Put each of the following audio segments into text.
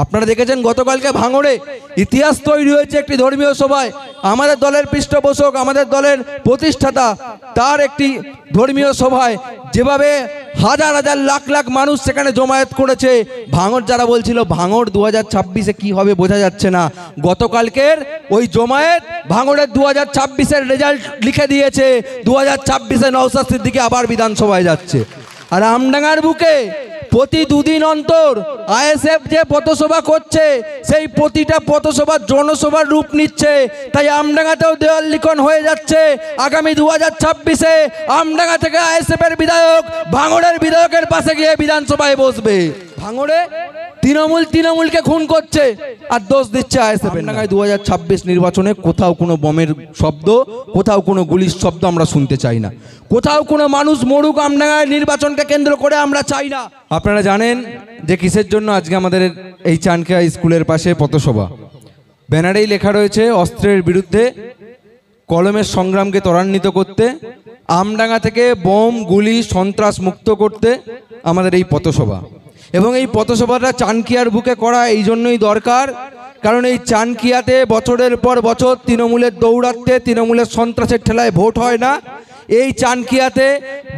আপনারা দেখেছেন গতকালকে ভাঙড়ে ইতিহাস তৈরি হয়েছে একটি ধর্মীয় সভায়। আমাদের দলের পৃষ্ঠপোষক, আমাদের দলের প্রতিষ্ঠাতা, তার একটি ধর্মীয় সভায় যেভাবে হাজার হাজার লাখ লাখ মানুষ সেখানে জমায়েত করেছে। ভাঙড় যারা বলছিল ভাঙড় 2026-এ কি হবে বোঝা যাচ্ছে না, গতকালকের ওই জমায়েত ভাঙড়ের 2026-এর রেজাল্ট লিখে দিয়েছে। 2026-এ নওশাদ সিদ্দিকী আবার বিধানসভায় যাচ্ছে। আর আমডাঙ্গার বুকে প্রতি দুদিন অন্তর আইএসএফ যে পথসভা করছে, সেই প্রতিটা পথসভার জনসভার রূপ নিচ্ছে। তাই আমডাঙ্গাতেও দেওয়াল লিখন হয়ে যাচ্ছে। আগামী 2026-এ আমডাঙ্গা থেকে আইএসএফের বিধায়ক ভাঙড়ের বিধায়কের পাশে গিয়ে বিধানসভায় বসবে। ভাঙড়ে তৃণমূলকে খুন করছে আর দোষ দিচ্ছে আইএসএফ। আমডাঙ্গায় 2026 নির্বাচনে কোথাও কোনো বোমের শব্দ, কোথাও কোনো গুলির শব্দ আমরা শুনতে চাই না। কোথাও কোনো মানুষ মরুক আমডাঙ্গায় নির্বাচনকে কেন্দ্র করে আমরা চাই না। আপনারা জানেন যে কিসের জন্য আজকে আমাদের এই চানকিয়া স্কুলের পাশে পথসভা। ব্যানারেই লেখা রয়েছে অস্ত্রের বিরুদ্ধে কলমের সংগ্রামকে ত্বরান্বিত করতে, আমডাঙ্গা থেকে বোম গুলি সন্ত্রাস মুক্ত করতে আমাদের এই পথসভা। এবং এই পথসভাটা চানকিয়ার বুকে করা এই জন্যই দরকার, কারণ এই চানকিয়াতে বছরের পর বছর তৃণমূলের দৌড়াতে, তৃণমূলের সন্ত্রাসের ঠেলায় ভোট হয় না। এই চানকিয়াতে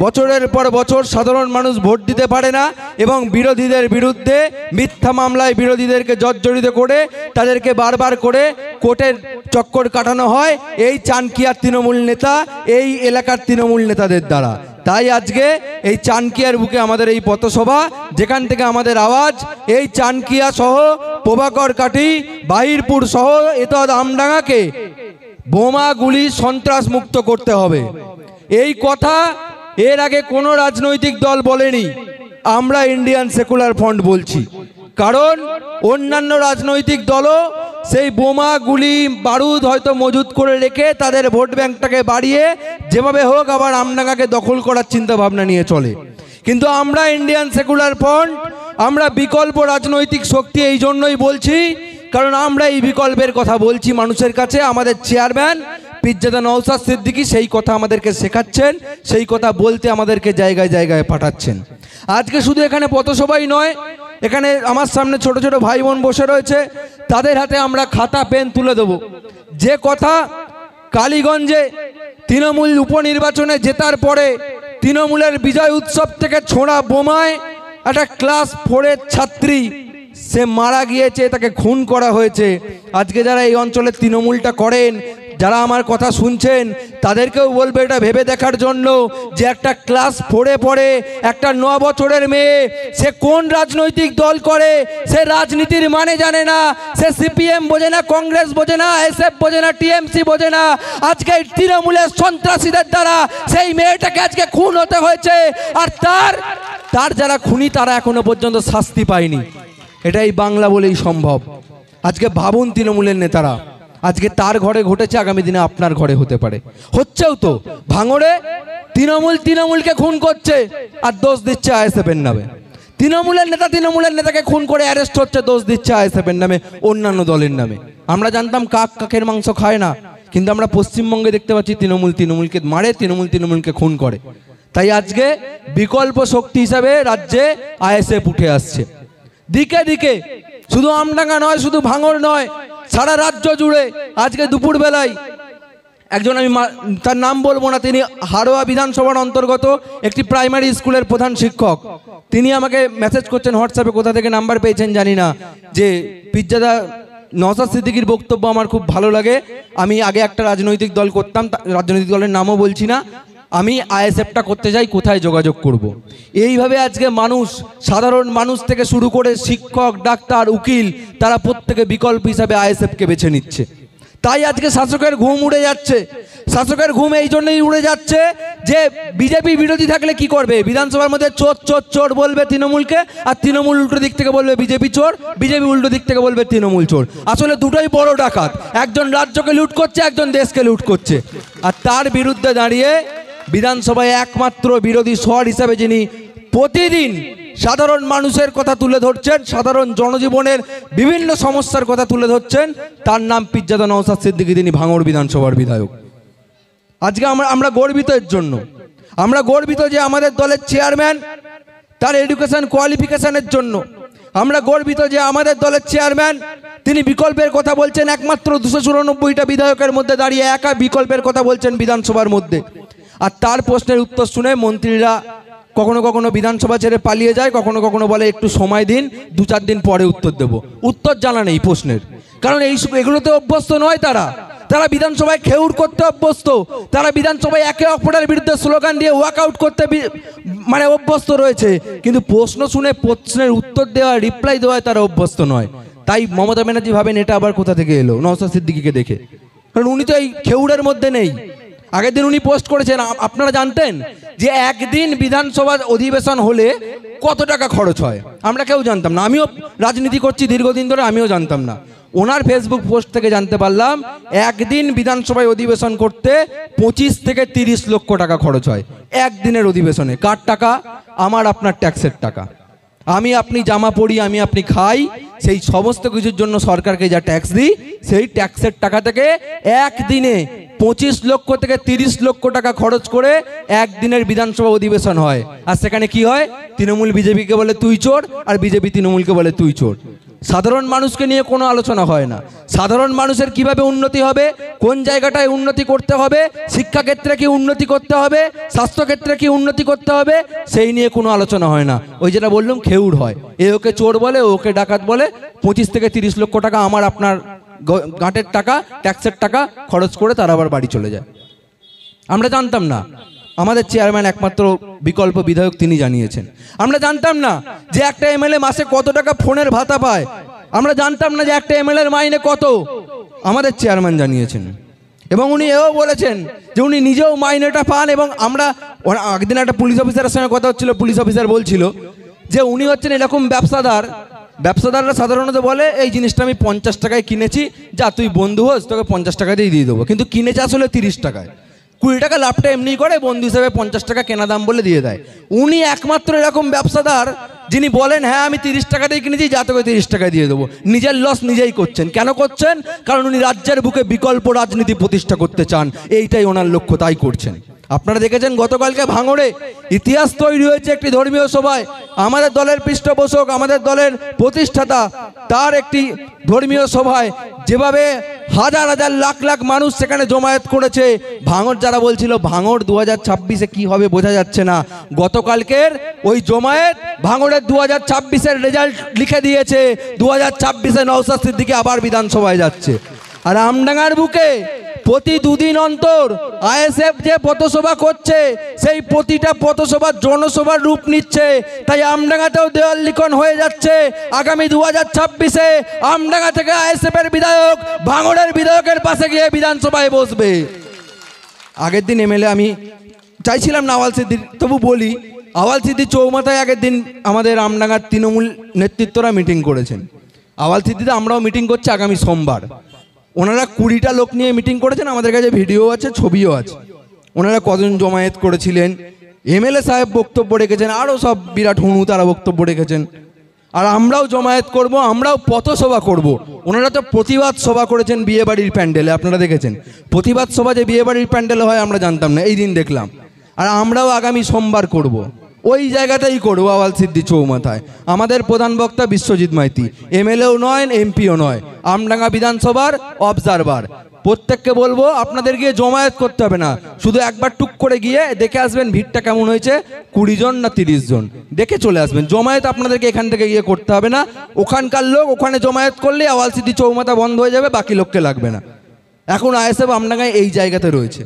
বছরের পর বছর সাধারণ মানুষ ভোট দিতে পারে না এবং বিরোধীদের বিরুদ্ধে মিথ্যা মামলায় বিরোধীদেরকে জর্জরিত করে তাদেরকে বারবার করে কোর্টের চক্কর কাটানো হয় এই চানকিয়ার তৃণমূল নেতা, এই এলাকার তৃণমূল নেতাদের দ্বারা। তাই আজকে এই চানকিয়ার বুকে আমাদের এই পথসভা, যেখান থেকে আমাদের আওয়াজ এই চানকিয়া সহ প্রভাকর কাটি, বাহিরপুর সহ এতদ আমডাঙ্গাকে বোমা গুলি সন্ত্রাস মুক্ত করতে হবে। এই কথা এর আগে কোনো রাজনৈতিক দল বলেনি, আমরা ইন্ডিয়ান সেকুলার ফ্রন্ট বলছি। কারণ অন্যান্য রাজনৈতিক দলও সেই বোমা গুলি বারুদ হয়তো মজুত করে রেখে তাদের ভোট ব্যাংকটাকে বাড়িয়ে যেভাবে হোক আবার আমডাঙ্গাকে দখল করার চিন্তা ভাবনা নিয়ে চলে। কিন্তু আমরা ইন্ডিয়ান সেকুলার ফ্রন্ট, আমরা বিকল্প রাজনৈতিক শক্তি এই জন্যই বলছি, কারণ আমরা এই বিকল্পের কথা বলছি মানুষের কাছে। আমাদের চেয়ারম্যান পিজ্জাদা নওশাদ সিদ্দিকী সেই কথা আমাদেরকে শেখাচ্ছেন, সেই কথা বলতে আমাদেরকে জায়গায় জায়গায় পাঠাচ্ছেন। আজকে শুধু এখানে পথসভাই নয়, এখানে আমার সামনে ছোট ছোট ভাই বোন বসে রয়েছে, তাদের হাতে আমরা খাতা পেন তুলে দেব। যে কথা কালীগঞ্জে তৃণমূল উপনির্বাচনে জেতার পরে তৃণমূলের বিজয় উৎসব থেকে ছোড়া বোমায় একটা ক্লাস 4-এর ছাত্রী সে মারা গিয়েছে, তাকে খুন করা হয়েছে। আজকে যারা এই অঞ্চলে তৃণমূলটা করেন, যারা আমার কথা শুনছেন, তাদেরকেও বলবে এটা ভেবে দেখার জন্য যে একটা ক্লাস 4-এ পড়ে একটা 9 বছরের মেয়ে, সে কোন রাজনৈতিক দল করে, সে রাজনীতির মানে জানে না, সে সিপিএম বোঝে না, কংগ্রেস বোঝে না, এসএফ বোঝে না, টিএমসি বোঝে না। আজকে তৃণমূলের সন্ত্রাসীদের দ্বারা সেই মেয়েটাকে আজকে খুন হতে হয়েছে। আর তার যারা খুনি তারা এখনো পর্যন্ত শাস্তি পায়নি। এটাই বাংলা বলেই সম্ভব। আজকে ভাবুন তৃণমূলের নেতারা, আজকে তার ঘরে ঘটেছে, আগামী দিনে আপনার ঘরে হতে পারে, হচ্ছেও তো। ভাঙড়ে তৃণমূলকে খুন করছে আর দোষ দিচ্ছে আইএসএফের নামে। তৃণমূলের নেতাকে খুন করে অ্যারেস্ট হচ্ছে, দোষ দিচ্ছে আইএসএফের নামে, অন্যান্য দলের নামে। আমরা জানতাম কাকের মাংস খায় না, কিন্তু আমরা পশ্চিমবঙ্গে দেখতে পাচ্ছি তৃণমূলকে মারে, তৃণমূলকে খুন করে। তাই আজকে বিকল্প শক্তি হিসাবে রাজ্যে আইএসএফ উঠে আসছে দিকে দিকে। শুধু আমডাঙ্গা নয়, শুধু ভাঙড় নয়, সারা রাজ্য জুড়ে। আজকে দুপুর বেলায় একজন, আমি তার নাম বলবো না, তিনি হাড়োয়া বিধানসভার অন্তর্গত একটি প্রাইমারি স্কুলের প্রধান শিক্ষক, তিনি আমাকে মেসেজ করছেন হোয়াটসঅ্যাপে, কোথা থেকে নাম্বার পেয়েছেন জানি না, যে পিজ্জাদা নওশাদ সিদ্দিকীর বক্তব্য আমার খুব ভালো লাগে। আমি আগে একটা রাজনৈতিক দল করতাম, রাজনৈতিক দলের নামও বলছি না, আমি আইএসএফটা করতে চাই, কোথায় যোগাযোগ করব। এইভাবে আজকে মানুষ, সাধারণ মানুষ থেকে শুরু করে শিক্ষক, ডাক্তার, উকিল, তারা প্রত্যেকে বিকল্প হিসাবে আইএসএফকে বেছে নিচ্ছে। তাই আজকে শাসকের ঘুম উড়ে যাচ্ছে। শাসকের ঘুম এই জন্যই উড়ে যাচ্ছে যে বিজেপি বিরোধী থাকলে কি করবে, বিধানসভার মধ্যে চোর চোর চোর বলবে তৃণমূলকে, আর তৃণমূল উল্টো দিক থেকে বলবে বিজেপি চোর, বিজেপি উল্টো দিক থেকে বলবে তৃণমূল চোর। আসলে দুটোই বড় ডাকাত, একজন রাজ্যকে লুট করছে, একজন দেশকে লুট করছে। আর তার বিরুদ্ধে দাঁড়িয়ে বিধানসভায় একমাত্র বিরোধী স্বর হিসাবে যিনি প্রতিদিন সাধারণ মানুষের কথা তুলে ধরছেন, সাধারণ জনজীবনের বিভিন্ন সমস্যার কথা তুলে ধরছেন, তার নাম পিজ্জাদা নওশাদ সিদ্দিকী, তিনি ভাঙড় বিধানসভার বিধায়ক। আজকে আমরা গর্বিত এর জন্য। আমরা গর্বিত যে আমাদের দলের চেয়ারম্যান তার এডুকেশন কোয়ালিফিকেশনের জন্য আমরা গর্বিত যে আমাদের দলের চেয়ারম্যান তিনি বিকল্পের কথা বলছেন। একমাত্র 294টা বিধায়কের মধ্যে দাঁড়িয়ে একা বিকল্পের কথা বলছেন বিধানসভার মধ্যে। আর তার প্রশ্নের উত্তর শুনে মন্ত্রীরা কখনো কখনো বিধানসভা ছেড়ে পালিয়ে যায়, কখনো কখনো বলে একটু সময় দিন, 2-4 দিন পরে উত্তর দেব। উত্তর জানা নেই প্রশ্নের, কারণ এগুলোতে অভ্যস্ত নয়। তারা বিধানসভায় খেউর করতে অভ্যস্ত, তারা বিধানসভায় একে অপরের বিরুদ্ধে স্লোগান দিয়ে ওয়াকআউট করতে মানে অভ্যস্ত রয়েছে, কিন্তু প্রশ্ন শুনে প্রশ্নের উত্তর দেওয়া, রিপ্লাই দেওয়ায় তারা অভ্যস্ত নয়। তাই মমতা ব্যানার্জি ভাবেন এটা আবার কোথা থেকে এলো নওশাদ সিদ্দিকীকে দেখে, কারণ উনি তো এই খেউরের মধ্যে নেই। আগের দিন উনি পোস্ট করেছেন, আপনারা জানতেন যে একদিন বিধানসভা অধিবেশন হলে কত টাকা খরচ হয়? আমরা কেউ জানতাম না, আমিও রাজনীতি করছি দীর্ঘদিন ধরে, আমিও জানতাম না। ওনার ফেসবুক পোস্ট থেকে জানতে পারলাম একদিন বিধানসভায় অধিবেশন করতে 25 থেকে 30 লক্ষ টাকা খরচ হয় একদিনের অধিবেশনে। কার টাকা? আমার আপনার ট্যাক্সের টাকা। আমি আপনি জামা পরি, আমি আপনি খাই, সেই সমস্ত কিছুর জন্য সরকারকে যা ট্যাক্স দিই, সেই ট্যাক্সের টাকা থেকে একদিনে 25 লক্ষ থেকে 30 লক্ষ টাকা খরচ করে একদিনের বিধানসভা অধিবেশন হয়। আর সেখানে কি হয়? তৃণমূল বিজেপিকে বলে তুই চোর, আর বিজেপি তৃণমূলকে বলে তুই চোর। সাধারণ মানুষকে নিয়ে কোনো আলোচনা হয় না। সাধারণ মানুষের কিভাবে উন্নতি হবে, কোন জায়গাটায় উন্নতি করতে হবে, শিক্ষাক্ষেত্রে কি উন্নতি করতে হবে, স্বাস্থ্যক্ষেত্রে কি উন্নতি করতে হবে, সেই নিয়ে কোনো আলোচনা হয় না। ওই যেটা বললাম, খেউড় হয়, এ ওকে চোর বলে, ওকে ডাকাত বলে। 25 থেকে 30 লক্ষ টাকা আমার আপনার গাঁটের টাকা, ট্যাক্সের টাকা খরচ করে তারা আবার বাড়ি চলে যায়। আমরা জানতাম না, আমাদের চেয়ারম্যান একমাত্র বিকল্প বিধায়ক তিনি জানিয়েছেন। আমরা জানতাম না যে একটা এমএলএ মাসে কত টাকা ফোনের ভাতা পায়। আমরা জানতাম না যে একটা এমএলএর মাইনে কত। আমাদের চেয়ারম্যান জানিয়েছেন, এবং উনি এও বলেছেন যে উনি নিজেও মাইনেটা পান। এবং আমরা একদিন একটা পুলিশ অফিসারের সঙ্গে কথা হচ্ছিল, পুলিশ অফিসার বলছিল যে উনি হচ্ছেন এরকম ব্যবসাদাররা সাধারণত বলে এই জিনিসটা আমি 50 টাকায় কিনেছি, যা তুই বন্ধু হোস, তোকে 50 টাকাতেই দিয়ে দেবো, কিন্তু কিনেছে আসলে 30 টাকায়। 20 টাকা লাভটা এমনি করে, বন্ধু হিসেবে 50 টাকা কেনা দাম বলে দিয়ে দেয়। উনি একমাত্র এরকম ব্যবসাদার যিনি বলেন হ্যাঁ আমি 30 টাকাতেই কিনেছি, যা তোকে 30 টাকায় দিয়ে দেবো। নিজের লস নিজেই করছেন। কেন করছেন? কারণ উনি রাজ্যের বুকে বিকল্প রাজনীতি প্রতিষ্ঠা করতে চান, এইটাই ওনার লক্ষ্য, তাই করছেন। আপনারা দেখেছেন গতকালকে ভাঙড়ে ইতিহাস তৈরি হয়েছে একটি ধর্মীয় সভায়। আমাদের দলের পৃষ্ঠপোষক, আমাদের দলের প্রতিষ্ঠাতা, তার একটি ধর্মীয় সভায় যেভাবে হাজার হাজার লাখ লাখ মানুষ সেখানে জমায়েত করেছে। ভাঙড় যারা বলছিল ভাঙড় 2026-এ কি হবে বোঝা যাচ্ছে না, গতকালকের ওই জমায়েত ভাঙড়ের 2026-এর রেজাল্ট লিখে দিয়েছে। 2026-এ নওশাদ সিদ্দিকী আবার বিধানসভায় যাচ্ছে। আর আমডাঙ্গার বুকে প্রতি 2 দিন অন্তর আইএসএফ যে পথসভা করছে, সেই প্রতিটা পথসভার জনসভার রূপ নিচ্ছে। তাই আমডাঙ্গাতেও দেওয়াল লিখন হয়ে যাচ্ছে। আগামী 2026-এ আমডাঙ্গা থেকে আইএসএফের বিধায়ক ভাঙড়ের বিধায়কের পাশে গিয়ে বিধানসভায় বসবে। আগের দিন এমএলএ আমি চাইছিলাম না আওয়াল সিদ্দির, তবু বলি, আওয়াল সিদ্দির চৌমাথায় আগের দিন আমাদের আমডাঙ্গার তৃণমূল নেতৃত্বরা মিটিং করেছেন। আওয়াল সিদ্দিতে আমরাও মিটিং করছি আগামী সোমবার। ওনারা 20টা লোক নিয়ে মিটিং করেছেন, আমাদের কাছে ভিডিও আছে, ছবিও আছে। ওনারা কজন জমায়েত করেছিলেন, এমএলএ সাহেব বক্তব্য রেখেছেন, আরও সব বিরাট হুনু তারা বক্তব্য রেখেছেন। আর আমরাও জমায়েত করব, আমরাও পথসভা করব। ওনারা তো প্রতিবাদ সভা করেছেন বিয়েবাড়ির প্যান্ডেলে, আপনারা দেখেছেন। প্রতিবাদ সভা যে বিয়েবাড়ির প্যান্ডেলে হয় আমরা জানতাম না, এই দিন দেখলাম। আর আমরাও আগামী সোমবার করব, ওই জায়গাটাই করবো, আওয়াল সিদ্দি চৌমাথায়। আমাদের প্রধান বক্তা বিশ্বজিৎ মাইতি, এমএলএও নয়, এমপিও নয়, আমডাঙ্গা বিধানসভার অবজারভার। প্রত্যেককে বলবো আপনাদের গিয়ে জমায়েত করতে হবে না, শুধু একবার টুক করে গিয়ে দেখে আসবেন ভিড়টা কেমন হয়েছে, 20 জন না 30 জন, দেখে চলে আসবেন। জমায়েত আপনাদেরকে এখান থেকে গিয়ে করতে হবে না, ওখানকার লোক ওখানে জমায়েত করলে আওয়াল সিদ্দি চৌমাথা বন্ধ হয়ে যাবে, বাকি লোককে লাগবে না। এখন আইএসএফ আমডাঙ্গায় এই জায়গাতে রয়েছে,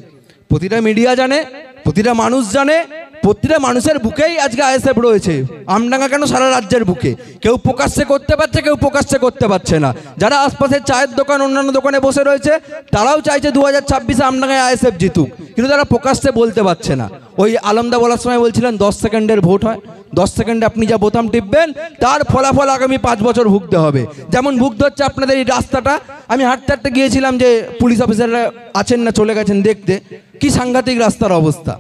প্রতিটা মিডিয়া জানে, প্রতিটা মানুষ জানে, প্রতিটা মানুষের বুকেই আজকে আইএসএফ রয়েছে। আমডাঙ্গা কেন, সারা রাজ্যের বুকে। কেউ প্রকাশ্যে করতে পারছে, কেউ প্রকাশ্যে করতে পারছে না। যারা আশপাশের চায়ের দোকান, অন্যান্য দোকানে বসে রয়েছে, তারাও চাইছে 2026-এ আমডাঙ্গায় আইএসএফ জিতুক, কিন্তু তারা প্রকাশ্যে বলতে পারছে না। ওই আলমদা বলার সময় বলছিলেন 10 সেকেন্ডের ভোট হয়, 10 সেকেন্ডে আপনি যা বোতাম টিপবেন তার ফলাফল আগামী 5 বছর ভুগতে হবে। যেমন ভুগতে হচ্ছে আপনাদের এই রাস্তাটা। আমি হাঁটতে হাঁটতে গিয়েছিলাম, যে পুলিশ অফিসাররা আছেন না চলে গেছেন দেখতে, কি সাংঘাতিক রাস্তার অবস্থা।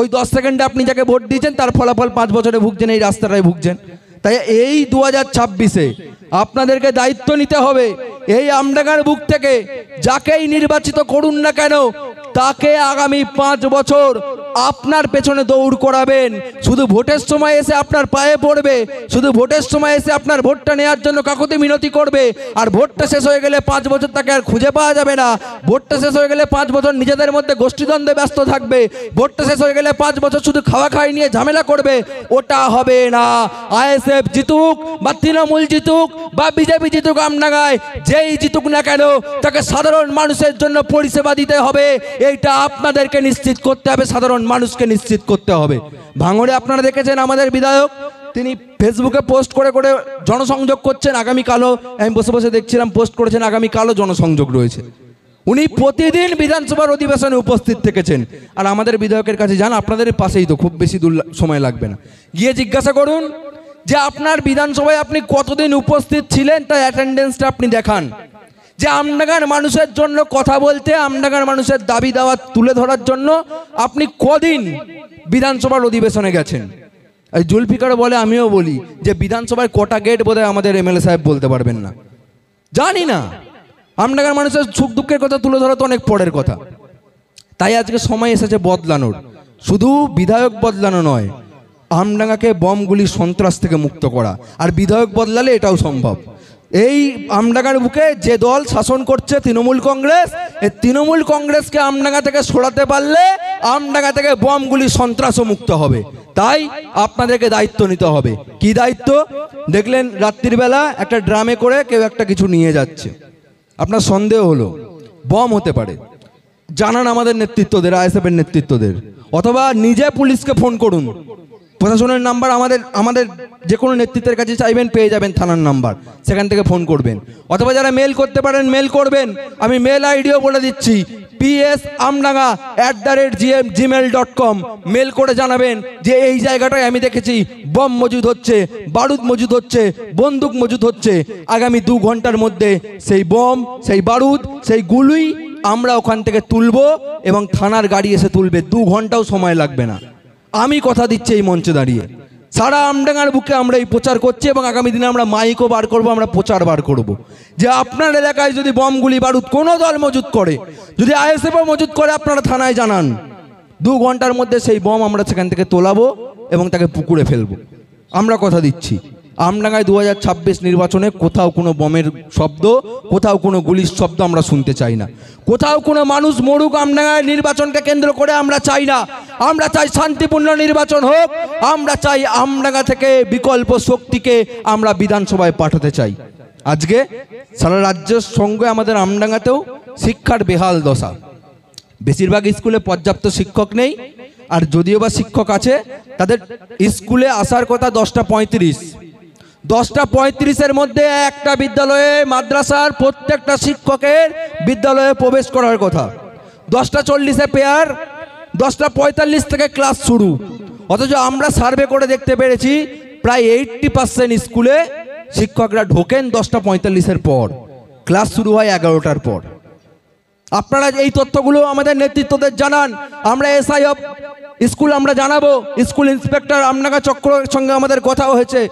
ওই 10 সেকেন্ডে আপনি যাকে ভোট দিয়েছেন তার ফলাফল 5 বছরে ভুগছেন, এই রাস্তাটাই ভুগছেন। তাই এই 2026-এ আপনাদেরকে দায়িত্ব নিতে হবে। এই আমডাঙ্গার বুক থেকে যাকেই নির্বাচিত করুন না কেন, তাকে আগামী 5 বছর আপনার পেছনে দৌড় করাবেন, শুধু ভোটের সময় এসে আপনার পায়ে পড়বে, শুধু ভোটের সময় এসে আপনার ভোটটা নেওয়ার জন্য কাকুতি মিনতি করবে, আর ভোটটা শেষ হয়ে গেলে 5 বছর তাকে আর খুঁজে পাওয়া যাবে না। ভোটটা শেষ হয়ে গেলে 5 বছর নিজেদের মধ্যে গোষ্ঠীদ্বন্দ্বে ব্যস্ত থাকবে, ভোটটা শেষ হয়ে গেলে 5 বছর শুধু খাওয়া খাই নিয়ে ঝামেলা করবে। ওটা হবে না। আইএসএফ জিতুক বা তৃণমূল জিতুক বা বিজেপি জিতুক আমডাঙ্গায়, যেই জিতুক না কেন তাকে সাধারণ মানুষের জন্য পরিষেবা দিতে হবে। এইটা আপনাদেরকে নিশ্চিত করতে হবে, সাধারণ মানুষকে নিশ্চিত করতে হবে। ভাঙড়ে আপনারা দেখেছেন আমাদের বিধায়ক, তিনি ফেসবুকে পোস্ট করে করে জনসংযোগ করছেন। আগামীকালও আমি বসে বসে দেখছিলাম পোস্ট করেছেন, আগামীকালও জনসংযোগ রয়েছে। উনি প্রতিদিন বিধানসভার অধিবেশনে উপস্থিত থেকেছেন। আর আমাদের বিধায়কের কাছে যান, আপনাদের পাশেই তো, খুব বেশি দূর সময় লাগবে না, গিয়ে জিজ্ঞাসা করুন যে আপনার বিধানসভায় আপনি কতদিন উপস্থিত ছিলেন, তাই অ্যাটেন্ডেন্সটা আপনি দেখান। যে আমডাঙ্গার মানুষের জন্য কথা বলতে, আমডাঙ্গার মানুষের দাবি দাওয়া তুলে ধরার জন্য আপনি কদিন বিধানসভার অধিবেশনে গেছেন। এই জুলফিকার বলে, আমিও বলি যে বিধানসভায় কটা গেট বোধহয় আমাদের এমএলএ সাহেব বলতে পারবেন না, জানি না। আমডাঙ্গার মানুষের সুখ দুঃখের কথা তুলে ধরা তো অনেক পরের কথা। তাই আজকে সময় এসেছে বদলানোর। শুধু বিধায়ক বদলানো নয়, আমডাঙ্গাকে বমগুলি সন্ত্রাস থেকে মুক্ত করা। আর বিধায়ক বদলালে এটাও সম্ভব। এই আমডাঙ্গার বুকে যে দল শাসন করছে তৃণমূল কংগ্রেস, এই তৃণমূল কংগ্রেসকে আমডাঙ্গা থেকে সরাতে পারলে আমডাঙ্গা থেকে বমগুলি সন্ত্রাসও মুক্ত হবে। তাই আপনাদেরকে দায়িত্ব নিতে হবে। কি দায়িত্ব? দেখলেন রাত্রিবেলা একটা ড্রামে করে কেউ একটা কিছু নিয়ে যাচ্ছে, আপনার সন্দেহ হলো বম হতে পারে, জানান আমাদের নেতৃত্বদের, আইএসএফের নেতৃত্বদের, অথবা নিজে পুলিশকে ফোন করুন। প্রশাসনের নাম্বার আমাদের যে কোনো নেতৃত্বের কাছে চাইবেন, পেয়ে যাবেন থানার নাম্বার, সেখান থেকে ফোন করবেন। অথবা যারা মেল করতে পারেন মেল করবেন, আমি মেল আইডিও বলে দিচ্ছি, psamdanga@gmail.com। মেল করে জানাবেন যে এই জায়গাটায় আমি দেখেছি বম মজুদ হচ্ছে, বারুদ মজুদ হচ্ছে, বন্দুক মজুদ হচ্ছে। আগামী 2 ঘন্টার মধ্যে সেই বম, সেই বারুদ, সেই গুলি আমরা ওখান থেকে তুলব এবং থানার গাড়ি এসে তুলবে। 2 ঘন্টাও সময় লাগবে না। আমি কথা দিচ্ছি এই মঞ্চে দাঁড়িয়ে, সারা আমডাঙ্গার বুকে আমরা এই প্রচার করছি এবং আগামী দিনে আমরা মাইকও বার করব, আমরা প্রচার বার করব যে আপনার এলাকায় যদি বমগুলি বারুদ কোনো দল মজুদ করে, যদি আইএসএফও মজুদ করে, আপনারা থানায় জানান। 2 ঘন্টার মধ্যে সেই বম আমরা সেখান থেকে তোলাবো এবং তাকে পুকুরে ফেলবো। আমরা কথা দিচ্ছি আমডাঙ্গায় 2026 নির্বাচনে কোথাও কোনো বমের শব্দ, কোথাও কোনো গুলির শব্দ আমরা শুনতে চাই না। কোথাও কোনো মানুষ মরুক আমডাঙ্গায় নির্বাচনকে কেন্দ্র করে আমরা চাই না। আমরা চাই শান্তিপূর্ণ নির্বাচন হোক। আমরা চাই আমডাঙ্গা থেকে বিকল্প শক্তিকে আমরা বিধানসভায় পাঠাতে চাই। আজকে সারা রাজ্যের সঙ্গে আমাদের আমডাঙ্গাতেও শিক্ষার বেহাল দশা। বেশিরভাগ স্কুলে পর্যাপ্ত শিক্ষক নেই, আর যদিও বা শিক্ষক আছে তাদের স্কুলে আসার কথা 10:35। 10:35-এর মধ্যে একটা বিদ্যালয়ে, মাদ্রাসার প্রত্যেকটা শিক্ষকের বিদ্যালয়ে প্রবেশ করার কথা। 10:40-এ পেয়ার, 10:45 থেকে ক্লাস শুরু। অথচ আমরা সার্ভে করে দেখতে পেরেছি প্রায় 80% স্কুলে শিক্ষকরা ঢোকেন 10:45-এর পর, ক্লাস শুরু হয় 11টার পর। আপনারা এই তথ্যগুলো আমাদের নেতৃত্বদের জানান। আমরা এসআই অফ স্কুল আমরা জানাবো, স্কুল ইন্সপেক্টর আমডাঙ্গা চক্রের সঙ্গে আমাদের কথা হয়েছে।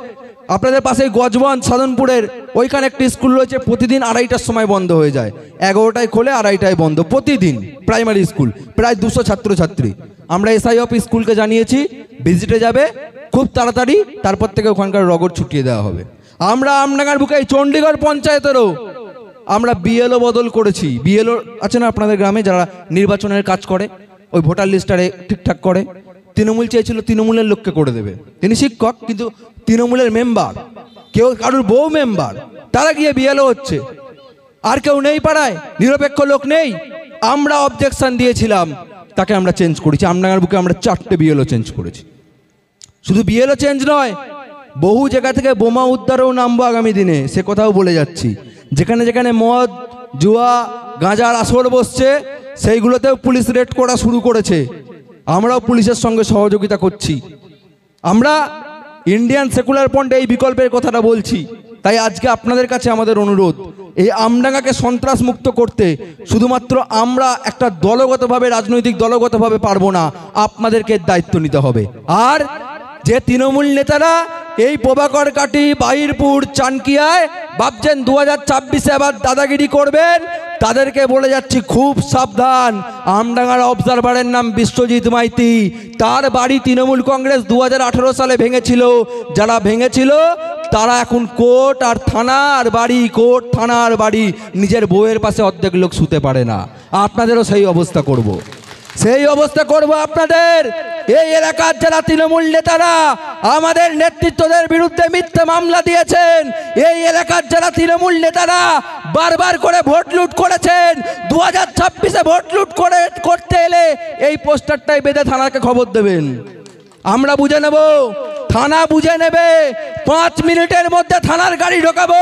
আপনাদের পাশে গজবন সাধনপুরের ওইখানে একটি স্কুল রয়েছে, প্রতিদিন 2:30টার সময় বন্ধ হয়ে যায়, 11টায় খোলে 2:30টায় বন্ধ, প্রতিদিন প্রাইমারি স্কুল, প্রায় 200 ছাত্রছাত্রী। আমরা এসআই অফ স্কুলকে জানিয়েছি ভিজিটে যাবে খুব তাড়াতাড়ি, তারপর থেকে ওখানকার রগড় ছুটিয়ে দেওয়া হবে। আমরা আমডাঙ্গার বুকে চণ্ডীগড় পঞ্চায়েতেরও আমরা বিএলও বদল করেছি। বিএলও আছে না আপনাদের গ্রামে, যারা নির্বাচনের কাজ করে, ওই ভোটার লিস্টারে ঠিকঠাক করে। তৃণমূল চেয়েছিল তৃণমূলের লোককে করে দেবে, তিনি শিক্ষক কিন্তু তৃণমূলের মেম্বার, কেউ কারোর বউ মেম্বার, তারা গিয়ে বিএলও হচ্ছে। আর কেউ নেই পাড়ায়, নিরপেক্ষ লোক নেই। আমরা অবজেকশন দিয়েছিলাম, তাকে আমরা চেঞ্জ করেছি। আমডাঙ্গার বুকে আমরা 4টে বিএলও চেঞ্জ করেছি। শুধু বিএলও চেঞ্জ নয়, বহু জায়গা থেকে বোমা উদ্ধারেও নামবো আগামী দিনে, সে কথাও বলে যাচ্ছি। যেখানে যেখানে মদ, জুয়া, গাঁজার আসর বসছে, সেইগুলোতেও পুলিশ রেড করা শুরু করেছে। আমরাও পুলিশের সঙ্গে সহযোগিতা করছি। আমরা ইন্ডিয়ান সেকুলার ফ্রন্ট এই বিকল্পের কথাটা বলছি। তাই আজকে আপনাদের কাছে আমাদের অনুরোধ, এই আমডাঙ্গাকে সন্ত্রাস মুক্ত করতে শুধুমাত্র আমরা একটা দলগতভাবে, রাজনৈতিক দলগতভাবে পারবো না, আপনাদেরকে দায়িত্ব নিতে হবে। আর যে তৃণমূল নেতারা এই প্রভাকর কাটি, বাহিরপুর, চানকিয়ায় ভাবছেন 2026-এ আবার দাদাগিরি করবেন, তাদেরকে বলে যাচ্ছি খুব সাবধান। আমডাঙ্গার অবজারভারের নাম বিশ্বজিৎ মাইতি, তার বাড়ি তৃণমূল কংগ্রেস 2018 সালে ভেঙেছিল। যারা ভেঙেছিল তারা এখন কোর্ট আর থানার বাড়ি, কোর্ট থানার বাড়ি, নিজের বউয়ের পাশে অর্ধেক লোক শুতে পারে না। আপনাদেরও সেই অবস্থা করব, সেই অবস্থা করব আপনাদের। এই এলাকার যারা তৃণমূল নেতারা আমাদের নেতৃত্বদের বিরুদ্ধে মিথ্যা মামলা দিয়েছেন, এই এলাকার যারা তৃণমূল নেতারা বারবার করে ভোট লুট করেছেন, 2026-এ ভোট লুট করতে এলে এই পোস্টারটাই বেঁধে থানাকে খবর দেবেন। আমরা বুঝে নেব, থানা বুঝে নেবে। 5 মিনিটের মধ্যে থানার গাড়ি ঢোকাবো,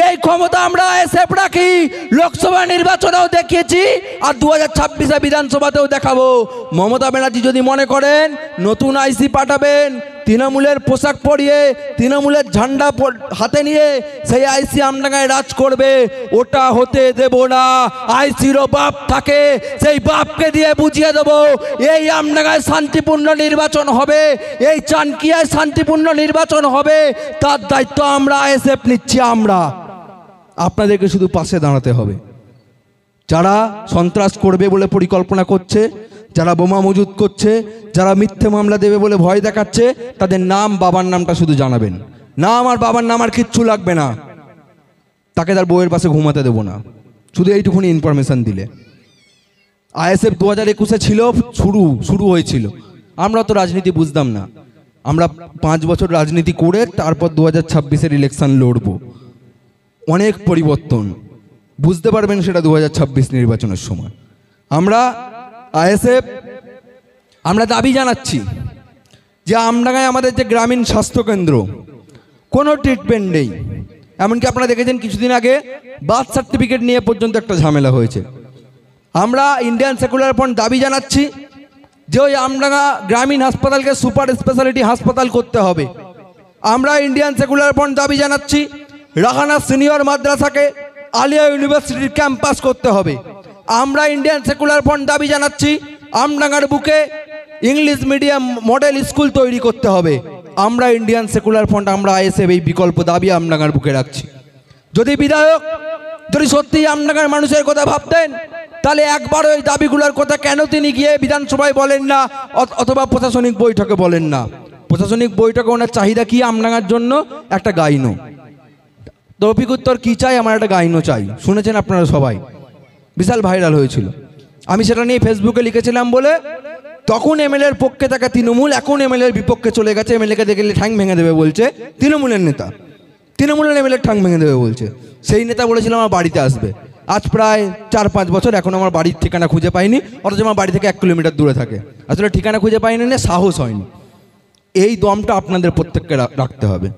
এই ক্ষমতা আমরা এসএফ রাখি। লোকসভা নির্বাচনেও দেখিয়েছি, আর 2026-এ বিধানসভাতেও দেখাবো। মমতা ব্যানার্জি যদি মনে করেন নতুন আইসি পাঠাবেন, তৃণমূলের পোশাক পরিয়ে, তৃণমূলের ঝান্ডা হাতে নিয়ে সেই আইসি আমডাঙ্গায় রাজ করবে, ওটা হতে দেব না। আইসিরও বাপ থাকে, সেই বাপকে দিয়ে বুঝিয়ে দেবো এই আমডাঙ্গায় শান্তিপূর্ণ নির্বাচন হবে, এই চানকিয়ায় শান্তিপূর্ণ নির্বাচন হবে, তার দায়িত্ব আমরা এসএফ নিচ্ছি। আমরা আপনাদেরকে শুধু পাশে দাঁড়াতে হবে। যারা সন্ত্রাস করবে বলে পরিকল্পনা করছে, যারা বোমা মজুত করছে, যারা মিথ্যে মামলা দেবে বলে ভয় দেখাচ্ছে, তাদের নাম, বাবার নামটা শুধু জানাবেন। নাম আর বাবার নাম আর কিচ্ছু লাগবে না, তাকে তার বউয়ের পাশে ঘুমাতে দেবো না, শুধু এইটুকুনি ইনফরমেশন দিলে। আইএসএফ 2021-এ ছিল, শুরু হয়েছিল। আমরা তো রাজনীতি বুঝতাম না, আমরা 5 বছর রাজনীতি করে তারপর 2026-এর ইলেকশন লড়ব। অনেক পরিবর্তন বুঝতে পারবেন সেটা 2026 নির্বাচনের সময়। আমরা আইএসএফ আমরা দাবি জানাচ্ছি যে আমডাঙ্গায় আমাদের যে গ্রামীণ স্বাস্থ্যকেন্দ্র, কোনো ট্রিটমেন্ট নেই। এমনকি আপনারা দেখেছেন কিছুদিন আগে বার্থ সার্টিফিকেট নিয়ে পর্যন্ত একটা ঝামেলা হয়েছে। আমরা ইন্ডিয়ান সেকুলার ফ্রন্ট দাবি জানাচ্ছি যে ওই আমডাঙ্গা গ্রামীণ হাসপাতালকে সুপার স্পেশালিটি হাসপাতাল করতে হবে। আমরা ইন্ডিয়ান সেকুলার ফ্রন্ট দাবি জানাচ্ছি রাহানা সিনিয়র মাদ্রাসাকে আলিয়া ইউনিভার্সিটির ক্যাম্পাস করতে হবে। আমরা ইন্ডিয়ান সেকুলার ফ্রন্ট দাবি জানাচ্ছি আমডাঙ্গার বুকে ইংলিশ মিডিয়াম মডেল স্কুল তৈরি করতে হবে। আমরা ইন্ডিয়ান সেকুলার ফ্রন্ট, আমরা আইএসএফ এই বিকল্প দাবি আমডাঙ্গার বুকে রাখছি। যদি বিধায়ক যদি সত্যিই আমডাঙ্গার মানুষের কথা ভাবতেন, তাহলে একবার ওই দাবিগুলোর কথা কেন তিনি গিয়ে বিধানসভায় বলেন না, অথবা প্রশাসনিক বৈঠকে বলেন না? প্রশাসনিক বৈঠকে ওনার চাহিদা কি আমডাঙ্গার জন্য? একটা গাইনো। তৌফিক উত্তর কি চাই? আমার একটা গাইনো চাই। শুনেছেন আপনারা সবাই, বিশাল ভাইরাল হয়েছিল। আমি সেটা নিয়ে ফেসবুকে লিখেছিলাম বলে তখন এমএলএর পক্ষে থাকা তৃণমূল এখন এমএলএর বিপক্ষে চলে গেছে। এমএলএকে দেখলে ঠ্যাং ভেঙে দেবে বলছে, তৃণমূলের নেতা, তৃণমূলের এমএলএর ঠ্যাং ভেঙে দেবে বলছে। সেই নেতা বলেছিল আমার বাড়িতে আসবে। আজ প্রায় 4-5 বছর এখন আমার বাড়ির ঠিকানা খুঁজে পাইনি, অথচ আমার বাড়ি থেকে 1 কিলোমিটার দূরে থাকে। আসলে ঠিকানা খুঁজে পাইনি না, সাহস হয়নি। এই দমটা আপনাদের প্রত্যেককে রাখতে হবে,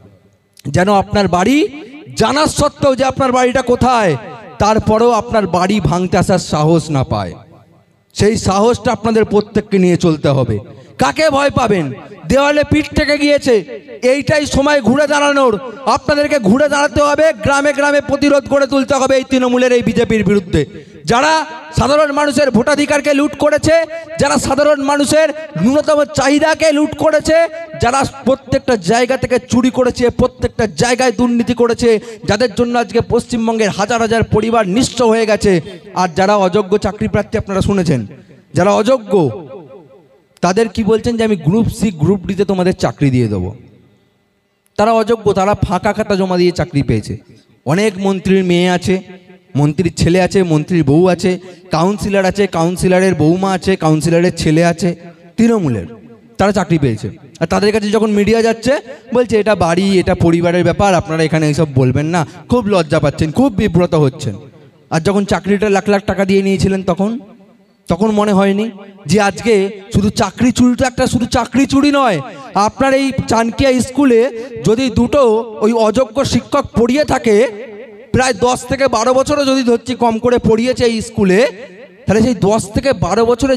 যেন আপনার বাড়ি জানার সত্ত্বেও যে আপনার বাড়িটা কোথায়, তারপরেও আপনার বাড়ি ভাঙতে আসার সাহস না পায়। সেই সাহসটা আপনাদের প্রত্যেককে নিয়ে চলতে হবে। কাকে ভয় পাবেন? দেওয়ালে পিঠ থেকে গিয়েছে, এইটাই সময় ঘুরে দাঁড়ানোর। আপনাদেরকে ঘুরে দাঁড়াতে হবে, গ্রামে গ্রামে প্রতিরোধ গড়ে তুলতে হবে এই তৃণমূলের, এই বিজেপির বিরুদ্ধে। যারা সাধারণ মানুষের ভোটাধিকারকে লুট করেছে, যারা সাধারণ মানুষের ন্যূনতম চাহিদাকে লুট করেছে, যারা প্রত্যেকটা জায়গা থেকে চুরি করেছে, প্রত্যেকটা জায়গায় দুর্নীতি করেছে, যাদের জন্য আজকে পশ্চিমবঙ্গের হাজার হাজার পরিবার নিঃস্ব হয়ে গেছে। আর যারা অযোগ্য চাকরি প্রার্থী, আপনারা শুনেছেন, যারা অযোগ্য তাদের কি বলছেন যে আমি গ্রুপ সি গ্রুপ ডিতে তোমাদের চাকরি দিয়ে দেবো। তারা অযোগ্য, তারা ফাঁকা খাতা জমা দিয়ে চাকরি পেয়েছে। অনেক মন্ত্রীর মেয়ে আছে, মন্ত্রীর ছেলে আছে, মন্ত্রীর বউ আছে, কাউন্সিলর আছে, কাউন্সিলরের বৌমা আছে, কাউন্সিলরের ছেলে আছে, তৃণমূলের, তারা চাকরি পেয়েছে। আর তাদের কাছে যখন মিডিয়া যাচ্ছে বলছে এটা বাড়ি, এটা পরিবারের ব্যাপার, আপনারা এখানে এইসব বলবেন না, খুব লজ্জা পাচ্ছেন, খুব বিব্রত হচ্ছেন। আর যখন চাকরিটা লাখ লাখ টাকা দিয়ে নিয়েছিলেন তখন মনে হয়নি যে আজকে শুধু চাকরি চুরিটা একটা শুধু চাকরি চুরি নয়, আপনার এই চানকিয়া স্কুলে যদি দুটো ওই অযোগ্য শিক্ষক পড়িয়ে থাকে, প্রায় 10 থেকে 12 বছরও যদি ধরছি কম করে পড়িয়েছে এই স্কুলে, তাহলে সেই 10 থেকে 12 বছরে